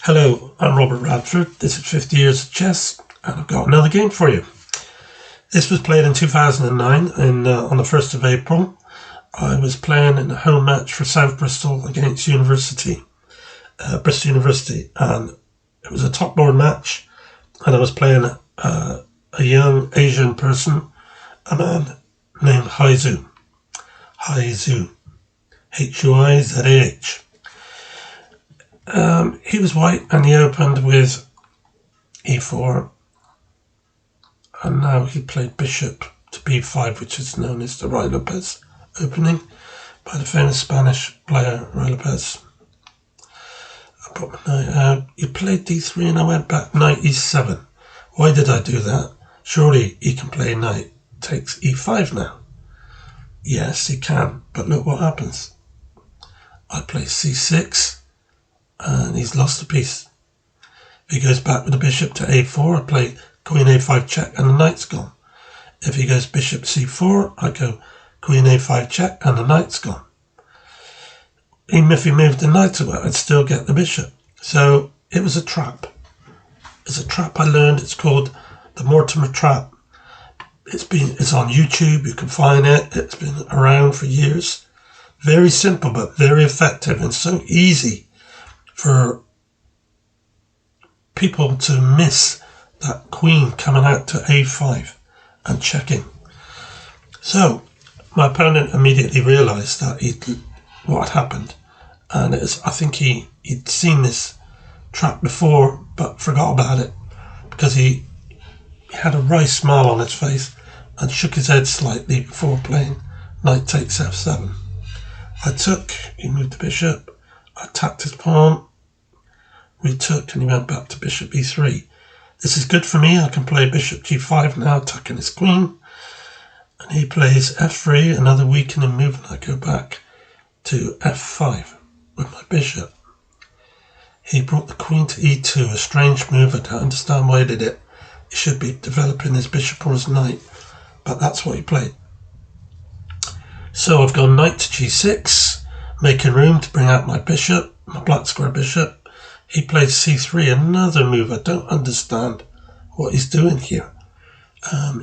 Hello, I'm Robert Radford. This is 50 Years of Chess, and I've got another game for you. This was played in 2009, on the 1st of April. I was playing in a home match for South Bristol against Bristol University, and it was a top-board match, and I was playing a young Asian person, a man named Haizu. Huizah. He was white and he opened with e4, and now he played bishop to b5, which is known as the Ruy Lopez opening by the famous Spanish player Ruy Lopez. I brought my knight out. He played d3 and I went back knight e7. Why did I do that? Surely he can play knight takes e5 now. Yes, he can, but look what happens. I play c6 and he's lost a piece. If he goes back with the bishop to a4, I play queen a5 check and the knight's gone. If he goes bishop c4, I go queen a5 check and the knight's gone. Even if he moved the knight away, I'd still get the bishop. So it was a trap. It's a trap I learned. It's called the Mortimer trap. It's on YouTube. You can find it. It's been around for years. Very simple, but very effective and so easy for people to miss that queen coming out to a5 and checking. So my opponent immediately realised that what had happened, and I think he'd seen this trap before but forgot about it, because he had a wry smile on his face and shook his head slightly before playing knight takes f7. I took, he moved the bishop, I attacked his pawn, retook, and he went back to bishop e3. This is good for me. I can play bishop g5 now, attacking his queen. And he plays f3, another weakening move, and I go back to f5 with my bishop. He brought the queen to e2, a strange move. I don't understand why he did it. He should be developing his bishop or his knight, but that's what he played. So I've gone knight to g6, making room to bring out my bishop, my black square bishop. He plays c3, another move. I don't understand what he's doing here.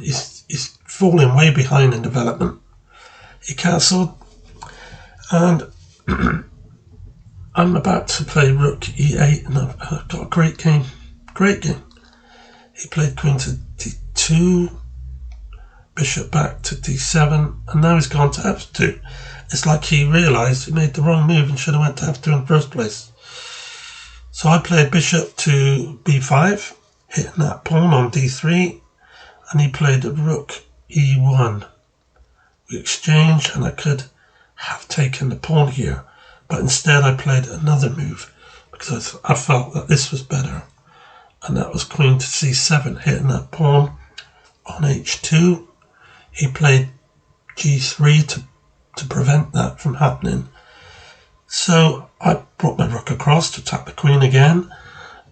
He's falling way behind in development. He castled, and I'm about to play rook e8, and I've got a great game. He played queen to d2, bishop back to d7, and now he's gone to f2. It's like he realised he made the wrong move and should have went to f2 in the first place. So I played bishop to b5, hitting that pawn on d3, and he played a rook e1. We exchanged, and I could have taken the pawn here, but instead I played another move because I felt that this was better, and that was queen to c7, hitting that pawn on h2. He played g3 to prevent that from happening. So I brought my rook across to attack the queen again,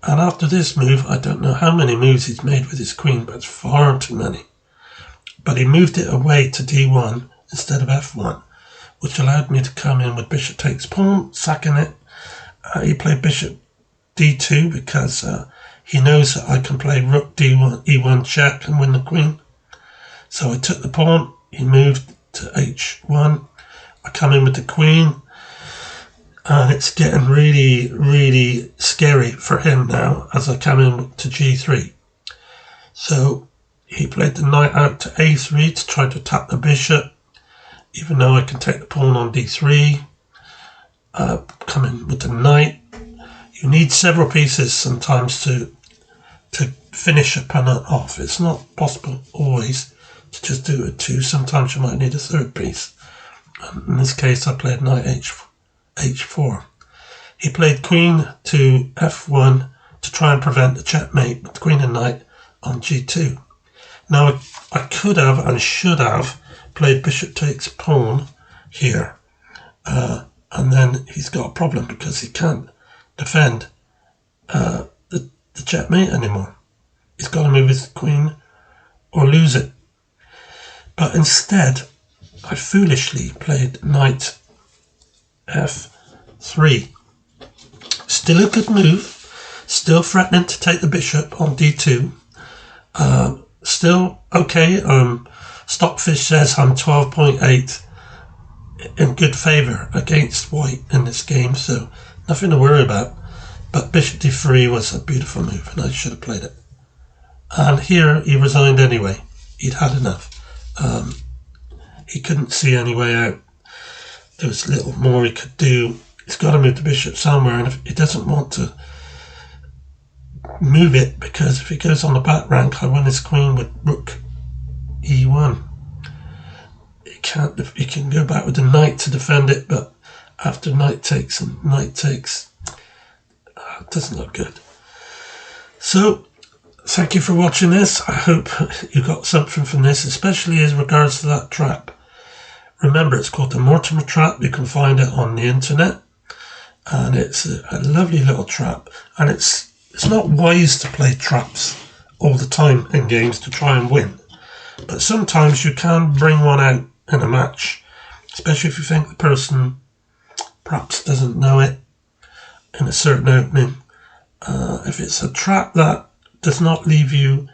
and after this move, I don't know how many moves he's made with his queen, but it's far too many. But he moved it away to d1 instead of f1, which allowed me to come in with bishop takes pawn, sacking it. He played bishop d2 because he knows that I can play rook d1, e1 check and win the queen. So I took the pawn, he moved to h1, I come in with the queen, and it's getting really, really scary for him now as I come in to g3. So he played the knight out to a3 to try to attack the bishop, even though I can take the pawn on d3. Come in with the knight. You need several pieces sometimes to finish a opponent off. It's not possible always to just do it two. Sometimes you might need a third piece. And in this case, I played knight h4. He played queen to f1 to try and prevent the checkmate with queen and knight on g2. Now I could have and should have played bishop takes pawn here, and then he's got a problem because he can't defend the checkmate anymore. He's got to move his queen or lose it. But instead, I foolishly played knight f3. Still a good move, Still threatening to take the bishop on d2. Still okay. Stockfish says I'm 12.8 in good favour against white in this game, so nothing to worry about. But bishop d3 was a beautiful move, and I should have played it. And here he resigned anyway. He'd had enough. He couldn't see any way out. There was little more he could do. He's got to move the bishop somewhere, and if he doesn't want to move it, because if he goes on the back rank, I win his queen with rook e1. He can go back with the knight to defend it, but after knight takes and knight takes, it doesn't look good. So, thank you for watching this. I hope you got something from this, especially as regards to that trap. Remember, it's called the Mortimer trap. You can find it on the internet, and it's a lovely little trap. And it's not wise to play traps all the time in games to try and win, but sometimes you can bring one out in a match, especially if you think the person perhaps doesn't know it in a certain opening. If it's a trap that does not leave you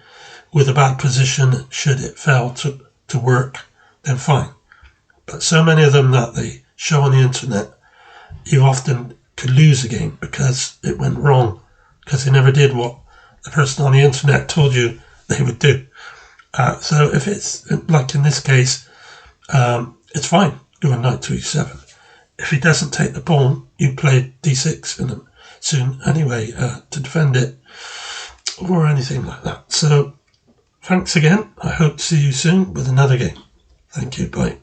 with a bad position should it fail to work, then fine. But so many of them that they show on the internet, you often could lose a game because it went wrong, because they never did what the person on the internet told you they would do. So if it's like in this case, it's fine, go on knight to e7. If he doesn't take the pawn, you play d6 in him soon anyway to defend it, or anything like that. So thanks again. I hope to see you soon with another game. Thank you. Bye.